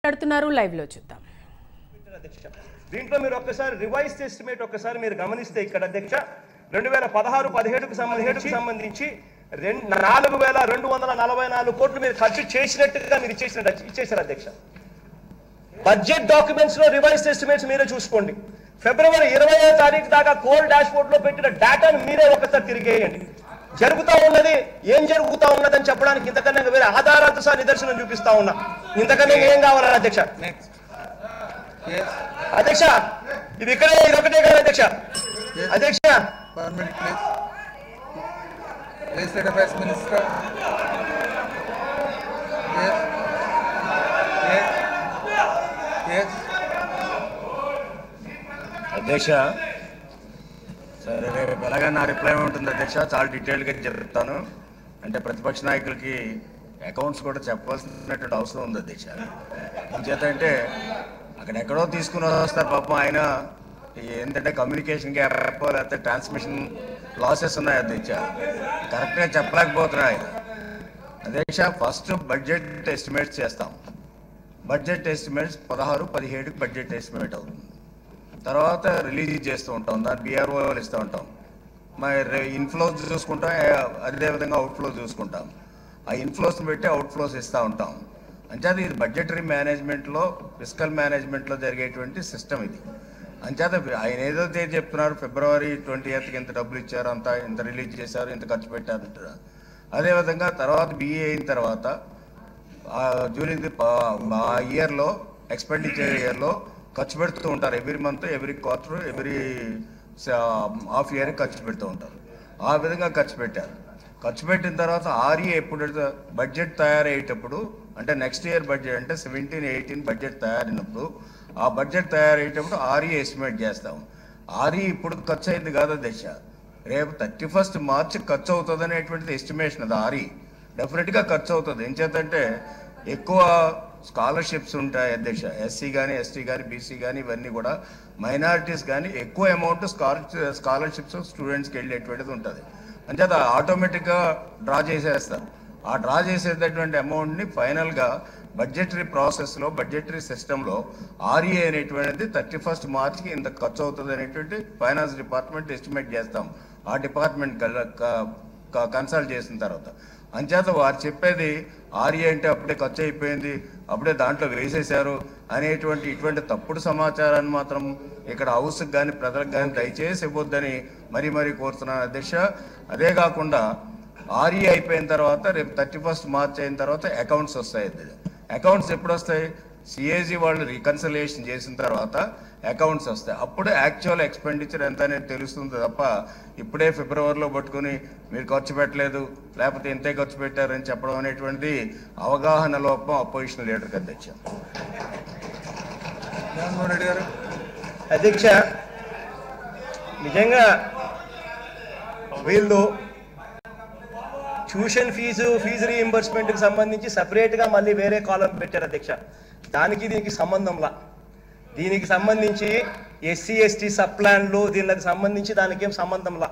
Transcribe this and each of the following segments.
మాట్లాడుతున్నారు లైవ్ లో చూద్దాం. దీంట్లో మీరు ఒక్కసారి రివైజ్డ్ ఎస్టిమేట్ ఒక్కసారి మీరు గమనిస్తే ఇక్కడ అధ్యక్ష 2016-17కు సంబంధించి 4244 కోట్లు మీరు ఖర్చు చేసినట్టుగా మీరు ఇచ్చేసారు అధ్యక్ష. బడ్జెట్ డాక్యుమెంట్స్ లో రివైజ్డ్ ఎస్టిమేట్స్ మీరే చూసుకోండి. ఫిబ్రవరి 20వ తారీఖు దాకా కోర్ డాష్ బోర్డ్ లో పెట్టిన డేటాను మీరే ఒకసారి తిరిగేయండి. జరుగుతా ఉన్నది ఏం జరుగుతా ఉన్నదని చెప్పడానికి ఇంతకన్నా వేరే ఆధారాలతో సహా నిదర్శనం చూపిస్తా ఉన్నా. ఇంతకన్నా ఏం కావాలని అధ్యక్ష? అధ్యక్ష ఇది ఇక్కడే ఇదొకటే కదా అధ్యక్ష. అధ్యక్ష అధ్యక్ష సరే రేపు ఎలాగా నా రిప్లై ఉంటుంది అధ్యక్ష, చాలా డీటెయిల్గా చెప్తాను. అంటే ప్రతిపక్ష నాయకులకి అకౌంట్స్ కూడా చెప్పాల్సినటువంటి అవసరం ఉంది అధ్యక్ష. చేత అంటే అక్కడెక్కడో తీసుకుని వస్తారు పాపం. ఆయన ఏంటంటే కమ్యూనికేషన్ గ్యాప్ లేకపోతే ట్రాన్స్మిషన్ లాసెస్ ఉన్నాయి అధ్యక్ష, కరెక్ట్గా చెప్పలేకపోతున్నాయి ఆయన. అధ్యక్ష ఫస్ట్ బడ్జెట్ ఎస్టిమేట్స్ చేస్తాం. బడ్జెట్ ఎస్టిమేట్స్ 16-17కి బడ్జెట్ ఎస్టిమేట్ అవుతుంది. తర్వాత రిలీజ్ చేస్తూ ఉంటాం, దాన్ని బీఆర్ఓలు ఇస్తూ ఉంటాం. మరి ఇన్ఫ్లోస్ చూసుకుంటాం, అదేవిధంగా అవుట్ఫ్లోస్ చూసుకుంటాం. ఆ ఇన్ఫ్లోస్ని పెట్టి అవుట్ఫ్లోస్ ఇస్తూ ఉంటాం. అంచేత ఇది బడ్జెటరీ మేనేజ్మెంట్లో ఫిస్కల్ మేనేజ్మెంట్లో జరిగేటువంటి సిస్టమ్ ఇది. అంచేత ఆయన ఏదైతే చెప్తున్నారు ఫిబ్రవరి 20కి ఇంత డబ్బులు ఇచ్చారు, అంత ఇంత రిలీజ్ చేశారు, ఇంత ఖర్చు పెట్టారు అంటారు. అదేవిధంగా తర్వాత బిఏ అయిన తర్వాత డ్యూరింగ్ ది ఇయర్లో ఎక్స్పెండిచర్ ఇయర్లో ఖర్చు పెడుతూ ఉంటారు. Every month, every quarter, every half year ఖర్చు పెడుతూ ఉంటారు. ఆ విధంగా ఖర్చు పెట్టారు. ఖర్చు పెట్టిన తర్వాత ఆర్ఈ ఎప్పుడు బడ్జెట్ తయారయ్యేటప్పుడు, అంటే నెక్స్ట్ ఇయర్ బడ్జెట్ అంటే 17-18 బడ్జెట్ తయారైనప్పుడు, ఆ బడ్జెట్ తయారయ్యేటప్పుడు ఆర్ఈ ఎస్టిమేట్ చేస్తాం. ఆర్ఈ ఇప్పుడు ఖర్చు అయింది కాదు దశ, రేపు 31st మార్చి ఖర్చు అవుతుంది అనేటువంటిది ఎస్టిమేషన్. అది ఆర్ఈ డెఫినెట్గా ఖర్చు అవుతుంది. ఏం చేద్దంటే ఎక్కువ స్కాలర్షిప్స్ ఉంటాయి అధ్యక్ష, ఎస్సీ కానీ, ఎస్టీ కానీ, బీసీ కానీ, ఇవన్నీ కూడా మైనారిటీస్ కానీ ఎక్కువ అమౌంట్ స్కాలర్షిప్స్ స్టూడెంట్స్కి వెళ్ళేటువంటిది ఉంటుంది. అంచేత ఆటోమేటిక్గా డ్రా చేసేస్తారు. ఆ డ్రా చేసేటటువంటి అమౌంట్ని ఫైనల్గా బడ్జెటరీ ప్రాసెస్లో, బడ్జెటరీ సిస్టంలో ఆర్ఈ అనేటువంటిది 31st మార్చికి ఇంత ఖర్చు అవుతుంది అనేటువంటి ఫైనాన్స్ డిపార్ట్మెంట్ ఎస్టిమేట్ చేస్తాం. ఆ డిపార్ట్మెంట్ కన్సల్ట్ చేసిన తర్వాత అంచేత వారు చెప్పేది ఆర్ఈ అంటే అప్పుడే ఖర్చు అయిపోయింది, అప్పుడే దాంట్లో వేసేశారు అనేటువంటి ఇటువంటి తప్పుడు సమాచారాన్ని మాత్రం ఇక్కడ హౌస్కి కానీ ప్రజలకు కానీ దయచేసి ఇవ్వద్దని మరీ కోరుతున్నాను అధ్యక్ష. అదే కాకుండా ఆర్ఈ అయిపోయిన తర్వాత రేపు 31st మార్చ్ అయిన తర్వాత అకౌంట్స్ వస్తాయి. అకౌంట్స్ ఎప్పుడు వస్తాయి? సిఏజీ వాళ్ళు రికన్సిలియేషన్ చేసిన తర్వాత అకౌంట్స్ వస్తాయి. అప్పుడు యాక్చువల్ ఎక్స్పెండిచర్ ఎంత అనేది తెలుస్తుంది తప్ప ఇప్పుడే ఫిబ్రవరిలో పట్టుకుని మీరు ఖర్చు పెట్టలేదు, లేకపోతే ఇంతే ఖర్చు పెట్టారని చెప్పడం అనేటువంటి అవగాహన లోపం అపోజిషన్ లీడర్కి అధ్యక్ష. జగన్మోహన్ రెడ్డి గారు. అధ్యక్ష నిజంగా వీళ్ళు ట్యూషన్ ఫీజు రీఇంబర్స్మెంట్కి సంబంధించి సపరేట్గా మళ్ళీ వేరే కాలం పెట్టారు అధ్యక్ష. దీనికి సంబంధంలా, దీనికి సంబంధించి ఎస్సీ ఎస్టీ సబ్ ప్లాన్లు దీనికి సంబంధించి దానికి ఏం సంబంధంలా.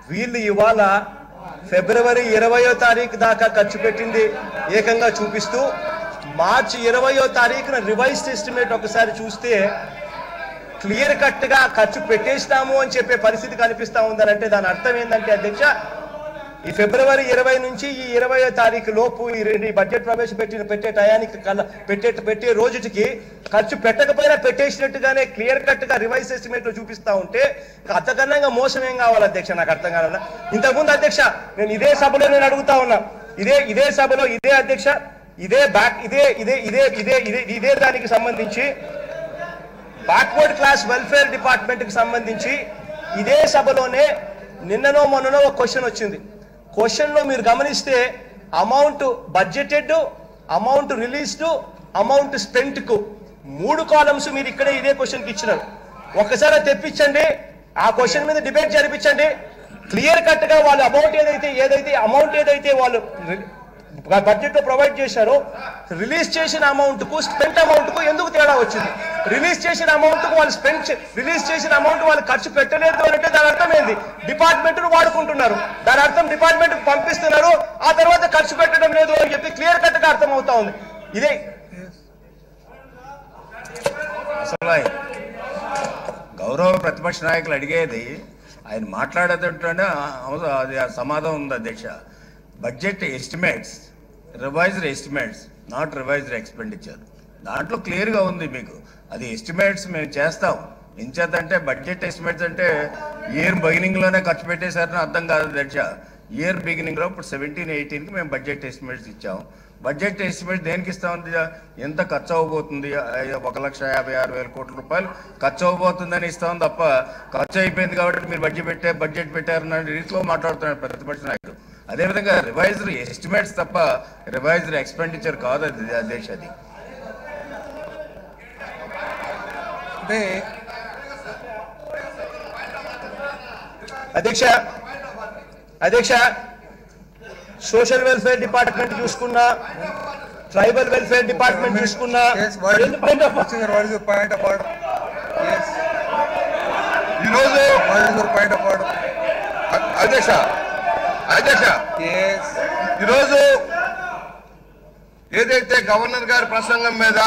వీళ్ళు ఇవాళ ఫిబ్రవరి 20వ తారీఖు దాకా ఖర్చు పెట్టింది ఏకంగా చూపిస్తూ మార్చి 20వ తారీఖున రివైజ్డ్ ఎస్టిమేట్ ఒకసారి చూస్తే క్లియర్ కట్గా ఖర్చు పెట్టేస్తాము అని చెప్పే పరిస్థితి కనిపిస్తూ ఉందనంటే దాని అర్థం ఏంటంటే అధ్యక్ష, ఈ ఫిబ్రవరి 20 నుంచి ఈ 20వ తారీఖు లోపు ఈ బడ్జెట్ పెట్టే టయానికి పెట్టే రోజుకి ఖర్చు పెట్టకపోయినా పెట్టేసినట్టుగానే క్లియర్ కట్గా రివైజ్ ఎస్టిమేట్ లో చూపిస్తా ఉంటే అంతకన్నా మోసం ఏం కావాలి అధ్యక్ష? నాకు అర్థం కావాలన్నా. ఇంతకుముందు అధ్యక్ష నేను ఇదే సభలో నేను అడుగుతా ఉన్నా, ఇదే సభలో ఇదే అధ్యక్ష ఇదే దానికి సంబంధించి బ్యాక్వర్డ్ క్లాస్ వెల్ఫేర్ డిపార్ట్మెంట్ కి సంబంధించి ఇదే సభలోనే నిన్ననో మొన్ననో ఒక క్వశ్చన్ వచ్చింది. క్వశ్చన్లో మీరు గమనిస్తే amount budgeted, amount released, amount స్పెంట్కు 3 కాలమ్స్ మీరు ఇక్కడే ఇదే క్వశ్చన్కి ఇచ్చినారు. ఒక్కసారి తెప్పించండి, ఆ క్వశ్చన్ మీద డిబేట్ జరిపించండి. క్లియర్ కట్గా వాళ్ళు అమౌంట్ ఏదైతే వాళ్ళు బడ్జెట్లో ప్రొవైడ్ చేశారో రిలీజ్ చేసిన అమౌంట్కు స్పెంట్ అమౌంట్కు ఎందుకు తేడా వచ్చింది? రిలీజ్ చేసిన అమౌంట్కు వాళ్ళు రిలీజ్ చేసిన అమౌంట్ వాళ్ళు ఖర్చు పెట్టలేదు అంటే దాని అర్థం ఏంది? డిపార్ట్మెంట్ను వాడుకుంటున్నారు, దాని అర్థం డిపార్ట్మెంట్కి పంపిస్తున్నారు, ఆ తర్వాత ఖర్చు పెట్టడం లేదు అని చెప్పి క్లియర్ కట్గా అర్థం అవుతా ఉంది. ఇదే అడగలే. గౌరవ ప్రతిపక్ష నాయకులు అడిగేది ఆయన మాట్లాడేటంటే అది సమాధానం ఉంది అధ్యక్ష. Budget estimates, revised estimates, not revised expenditure. దాంట్లో క్లియర్గా ఉంది మీకు. అది ఎస్టిమేట్స్ మేము చేస్తాం. ఇంచేతంటే బడ్జెట్ ఎస్టిమేట్స్ అంటే ఇయర్ బిగినింగ్లోనే ఖర్చు పెట్టేశారని అర్థం కాదు అధ్యక్ష. ఇయర్ బిగినింగ్లో ఇప్పుడు 17-18కి మేము బడ్జెట్ ఎస్టిమేట్స్ ఇచ్చాం. బడ్జెట్ ఎస్టిమేట్ దేనికి ఇస్తామంది? ఎంత ఖర్చు అవ్వబోతుంది, 1,56,000 కోట్ల రూపాయలు ఖర్చు అవ్వబోతుందని ఇస్తాం తప్ప ఖర్చు అయిపోయింది కాబట్టి మీరు బడ్జెట్ పెట్టారన్న రీతిలో మాట్లాడుతున్నారు ప్రతిపక్ష నాయకులు. అదేవిధంగా రివైజ్డ్ ఎస్టిమేట్స్ తప్ప రివైజ్డ్ ఎక్స్పెండిచర్ కాదు అది అధ్యక్ష. అది అంటే అధ్యక్ష సోషల్ వెల్ఫేర్ డిపార్ట్మెంట్ చూసుకున్నా, ట్రైబల్ వెల్ఫేర్ డిపార్ట్మెంట్ చూసుకున్నా, ఈరోజు ఏదైతే గవర్నర్ గారి ప్రసంగం మీద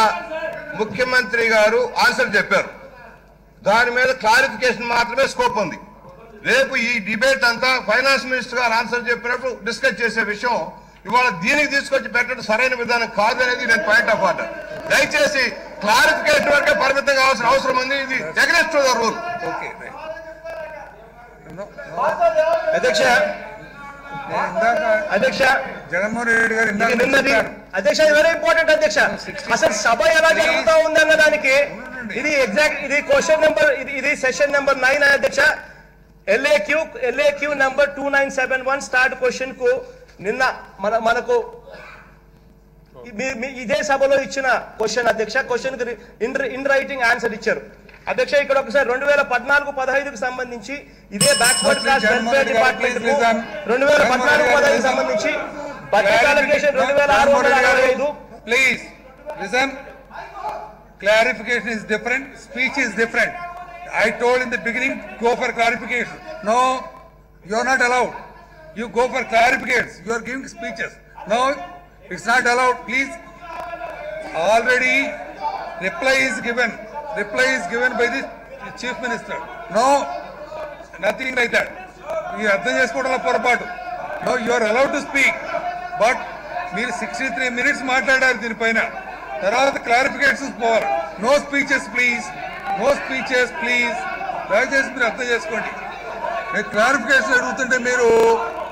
ముఖ్యమంత్రి గారు ఆన్సర్ చెప్పారు, దాని మీద క్లారిఫికేషన్ మాత్రమే స్కోప్ ఉంది. రేపు ఈ డిబేట్ అంతా ఫైనాన్స్ మినిస్టర్ గారు ఆన్సర్ చెప్పినప్పుడు డిస్కస్ చేసే విషయం ఇవాళ దీనికి తీసుకొచ్చి పెట్టడం సరైన విధానం కాదనేది నేను పాయింట్ ఆఫ్ ఆర్డర్. దయచేసి క్లారిఫికేషన్ వరకే పరిమితం కావాల్సిన అవసరం ఉంది. ఇది అగైన్స్ట్ ద రూల్. అధ్యక్ష జగన్మోహన్ రెడ్డి గారు అధ్యక్ష వెరీ ఇంపార్టెంట్ అధ్యక్ష. అసలు సభ ఎలా జరుగుతూ ఉందన్న దానికి ఇది ఎగ్జాక్ట్ ఇది క్వశ్చన్ నెంబర్ ఇది సెషన్ నెంబర్ 9 అధ్యక్ష. LAQ నెంబర్ 2971 స్టార్ట్ క్వశ్చన్ కు నిన్న మనకు ఇదే సభలో ఇచ్చిన క్వశ్చన్ అధ్యక్ష. క్వశ్చన్ కి ఇన్ రైటింగ్ ఆన్సర్ ఇచ్చారు అధ్యక్ష. ఇక్కడ ఒకసారి 2014-15కు సంబంధించి ఇదే బ్యాక్వర్డ్ క్లాస్ వెల్ఫేర్ డిపార్ట్మెంట్ 2014-15 సంబంధించి budget allocation 2665. Please listen. Clarification is different, speech is different. I told in the beginning, go for clarification. No, you are not allowed. You go for clarifications. You are giving speeches. No, it's not allowed. Please. Already reply is given. Reply is given by the Chief Minister. No, nothing like that. You అర్థం చేసుకోవడంలో పొరపాటు. No, you are allowed to speak. But మీరు 63 minutes మాట్లాడారు దీనిపైన. తర్వాత clarifications పోవాలి. No speeches please, no speeches please. దయచేసి మీరు అర్థం చేసుకోండి. మీరు క్లారిఫికేషన్ అడుగుతుంటే మీరు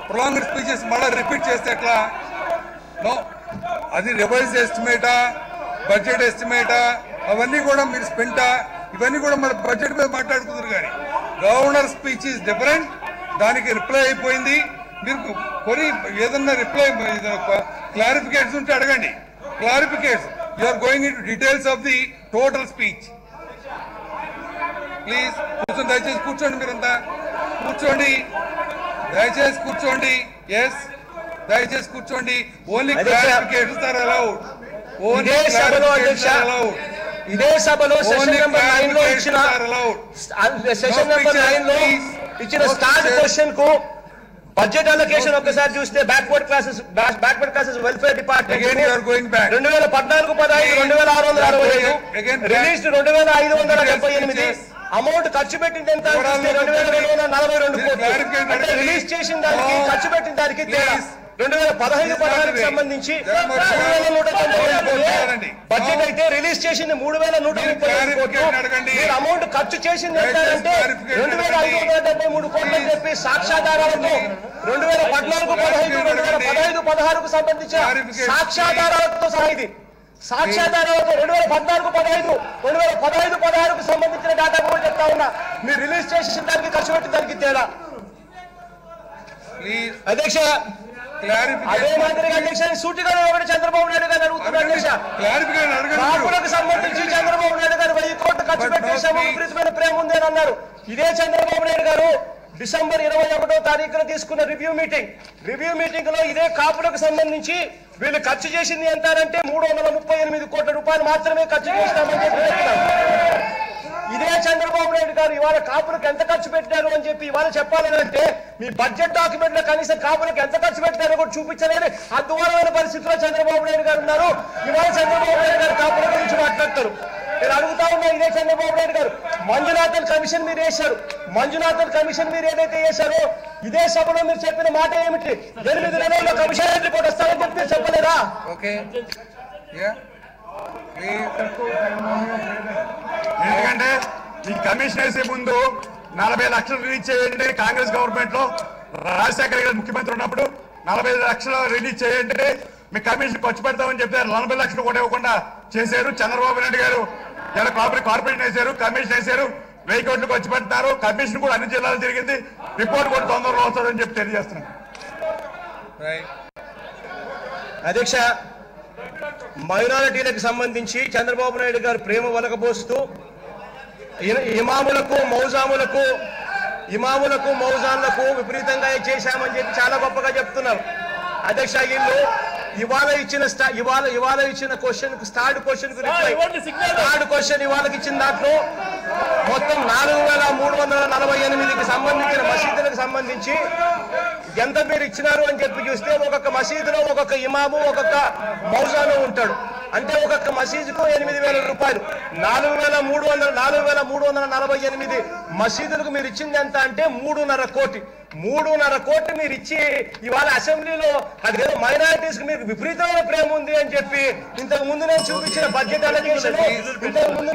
ప్రొలాంగ్డ్ స్పీచెస్ మళ్ళీ రిపీట్ చేస్తే ఎట్లా? నో, అది రివైజ్ ఎస్టిమేటా, బడ్జెట్ ఎస్టిమేటా, అవన్నీ కూడా మీరు స్పెంటా, ఇవన్నీ కూడా మన బడ్జెట్ మీద మాట్లాడుతున్నారు. కానీ గవర్నర్ స్పీచ్ ఈజ్ డిఫరెంట్. దానికి రిప్లై అయిపోయింది. మీరు కొన్ని ఏదన్నా రిప్లై క్లారిఫికేషన్ ఉంటే అడగండి. Clarification. You are going into details of the total speech. Please, కూర్చోండి. దయచేసి కూర్చోండి. మీరంతా కూర్చోండి. దయచేసి కూర్చోండి. ఎస్, దయచేసి కూర్చోండి. Only clarifications are allowed. Only clarifications are allowed. ఇదే సభలో సెషన్ నెంబర్ 9 లో ఇచ్చిన సెషన్ నెంబర్ 9 లో ఇచ్చిన స్టార్ట్ క్వశ్చన్ కు బడ్జెట్ అలొకేషన్ ఒకసారి చూస్తే backward classes welfare department 2014-15 2665, released 2578. Amount ఖర్చు పెట్టింది ఎంత? 2242 కోట్లు. అంటే రిలీజ్ చేసిన దానికి ఖర్చు పెట్టిన దానికి 2015-16కి సంబంధించి 3190 బడ్జెట్ అయితే రిలీజ్ చేసింది 3130 కోట్లు. మీరు అమౌంట్ ఖర్చు చేసింది ఎంత అంటే 2573 కోట్లు అని చెప్పి సాక్ష్యాధారాలతో 2014-15 సంబంధించిన సాక్ష్యాధారాలతో సహా ఇది సాక్ష్యాధారాలతో 2014-15 సంబంధించిన డేటా కూడా చెప్తా ఉన్నా. మీరు రిలీజ్ చేసిన దానికి ఖర్చు పెట్టిన దానికి తేడా అధ్యక్ష. అదే మాదిరిగా అధ్యక్ష సూటిగా ఒకటి చంద్రబాబు నాయుడు గారు అడుగుతున్నారు అధ్యక్ష. కాపులకు సంబంధించి చంద్రబాబు నాయుడు గారు 1000 కోట్లు ఖర్చు పెట్టేశాము, విపరీతమైన ప్రేమ ఉంది అని అన్నారు. ఇదే చంద్రబాబు నాయుడు గారు డిసెంబర్ 21వ తారీఖున తీసుకున్న రివ్యూ మీటింగ్ లో ఇదే కాపులకు సంబంధించి వీళ్ళు ఖర్చు చేసింది ఎంత అంటే 338 కోట్ల రూపాయలు మాత్రమే ఖర్చు చేస్తామని చెప్పి ఇదే చంద్రబాబు నాయుడు గారు ఇవాళ కాపులకు ఎంత ఖర్చు పెట్టారు అని చెప్పి ఇవాళ చెప్పాలంటే మీ బడ్జెట్ డాక్యుమెంట్ లో కనీసం కాపులకు ఎంత ఖర్చు పెట్టారో కూడా చూపించలేని అద్భుతమైన పరిస్థితిలో చంద్రబాబు నాయుడు గారు ఉన్నారు. ఇవాళ చంద్రబాబు నాయుడు గారు కాపుల గురించి మాట్లాడతారు. నేను అడుగుతా ఉన్నా ఇదే చంద్రబాబు నాయుడు గారు, మంజునాథన్ కమిషన్ మీరు వేశారు. మంజునాథన్ కమిషన్ మీరు ఏదైతే వేశారో ఇదే సభలో మీరు చెప్పిన మాట ఏమిటి? 8 నెలల్లో కమిషన్ రిపోర్ట్ వస్తారని చెప్పి మీరు చెప్పలేదా? ఎందుకంటే ఈ కమిషన్ వేసే ముందు 40 లక్షలు రిలీజ్ చేయండి. కాంగ్రెస్ గవర్నమెంట్ లో రాజశేఖర్ గారు ముఖ్యమంత్రి ఉన్నప్పుడు 40 లక్షలు రిలీజ్ చేయండి, మీ కమిషన్ ఖర్చు పెడతామని చెప్తారు. 40 లక్షలు కూడా ఇవ్వకుండా చేశారు. చంద్రబాబు నాయుడు గారు ఇలా కార్పొరేషన్ వేశారు, కమిషన్ వేశారు, 1000 కోట్లు ఖర్చు పెడతారు. కమిషన్ కూడా అన్ని జిల్లాలు తిరిగింది. రిపోర్ట్ కూడా తొందరలో వస్తుందని చెప్పి తెలియజేస్తున్నాను. అధ్యక్ష, మైనారిటీలకు సంబంధించి చంద్రబాబు నాయుడు గారు ప్రేమ వలకబోస్తూ ఇమాములకు మౌజాన్లకు విపరీతంగా చేశామని చెప్పి చాలా గొప్పగా చెప్తున్నారు. అధ్యక్ష, వీళ్ళు ఇవాళ ఇచ్చిన క్వశ్చన్ స్టార్ట్ క్వశ్చన్ ఇవాళకి ఇచ్చిన దాంట్లో మొత్తం 4348కి సంబంధించిన మసీదులకు సంబంధించి ఎంత మీరు ఇచ్చినారు అని చెప్పి చూస్తే ఒక్కొక్క మసీదులో ఒక్కొక్క ఇమాము ఒక్కొక్క మౌజాను ఉంటాడు. అంటే ఒక్కొక్క మసీదుకు 8,000 రూపాయలు. 4,348 మసీదులకు మీరు ఇచ్చింది ఎంత అంటే 3.5 కోటి. 3.5 కోట్లు మీరు ఇచ్చి ఇవాళ అసెంబ్లీలో అదేదో మైనారిటీస్ కి మీకు విపరీతమైన ప్రేమ ఉంది అని చెప్పి ఇంతకు ముందు నేను చూపించిన బడ్జెట్ అలొకేషన్ ఇంతకు ముందు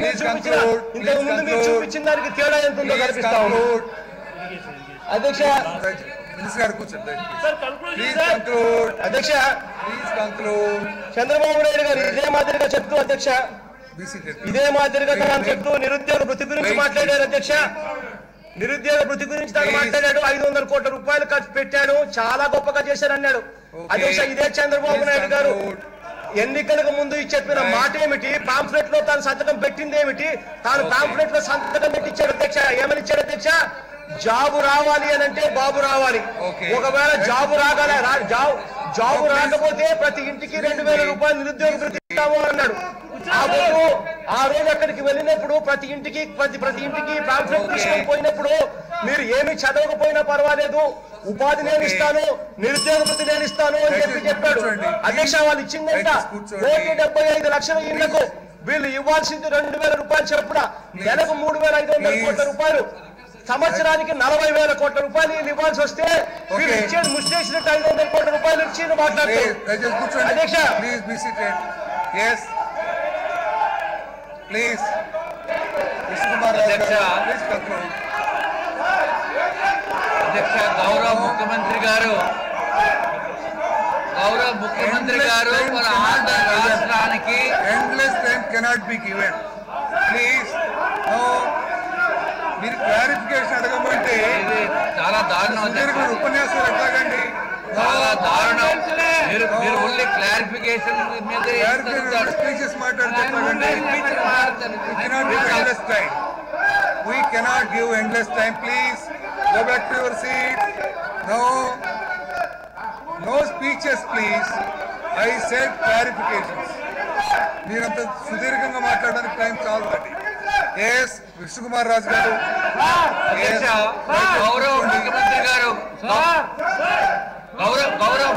మీరు చూపించిన దానికి తేడా ఎంత ఉందో కనిపిస్తా ఉంది. అధ్యక్ష, అధ్యక్ష, చంద్రబాబు నాయుడు గారు ఇదే మాదిరిగా చెప్తూ అధ్యక్ష నిరుద్యోగ వృత్తి గురించి మాట్లాడారు. అధ్యక్ష, నిరుద్యోగ వృత్తి గురించి తాను మాట్లాడాడు. 500 కోట్ల రూపాయలు ఖర్చు పెట్టాడు, చాలా గొప్పగా చేశారన్నాడు. అధ్యక్ష, ఇదే చంద్రబాబు నాయుడు గారు ఎన్నికలకు ముందు చెప్పిన మాట ఏమిటి? పాంఫ్లెట్ లో తాను సంతకం పెట్టింది ఏమిటి? తాను పాంఫ్లెట్ లో సంతకం పెట్టించాడు. అధ్యక్ష, ఏమని ఇచ్చాడు? అధ్యక్ష, జాబు రావాలి అని అంటే బాబు రావాలి. ఒకవేళ జాబు రాకపోతే ప్రతి ఇంటికి 2,000 రూపాయలు నిరుద్యోగ వృత్తి ఇస్తాము అన్నాడు. ఆ రోజు అక్కడికి వెళ్ళినప్పుడు ప్రతి ఇంటికి పాంఫ్లెట్ తీసుకొని పోయినప్పుడు మీరు ఏమి చదవకపోయినా పర్వాలేదు, ఉపాధి నేను ఇస్తాను, నిరుద్యోగ వృత్తి నేను ఇస్తాను అని చెప్పాడు. అధ్యక్ష, వాళ్ళు ఇచ్చిందంట 1,75 లక్షల ఇళ్లకు వీళ్ళు ఇవ్వాల్సింది 2,000 రూపాయలు చెప్పున నెలకు 3,500 కోట్ల రూపాయలు, సంవత్సరానికి 40,000 కోట్ల రూపాయలు ఇవ్వాల్సి వస్తే వీళ్ళు ఇచ్చేది ముష్టేసినట్టు 500 కోట్ల రూపాయలు ఇచ్చి మాట్లాడుతారు. అధ్యక్ష, అధ్యక్ష, గౌరవ ముఖ్యమంత్రి గారు మన ఆంధ్ర రాష్ట్రానికి endless time cannot be given. Please, no. మీరు క్లారిఫికేషన్ అడగమంటే చాలా దారుణం. ఉపన్యాసాలు ఎట్లాగండి? చాలా దారుణం. మీరు ఓన్లీ క్లారిఫికేషన్ మీద స్పీచెస్ మాట్లాడతారండి. We cannot give endless time. Please go back to your seat. No speeches, please. I said clarifications. మీరంత సుదీర్ఘంగా మాట్లాడడానికి టైం చాలు అండి. ఎస్, విష్ణుకుమార్ రాజు గారు. గౌరవ ముఖ్యమంత్రి గారు, గౌరవ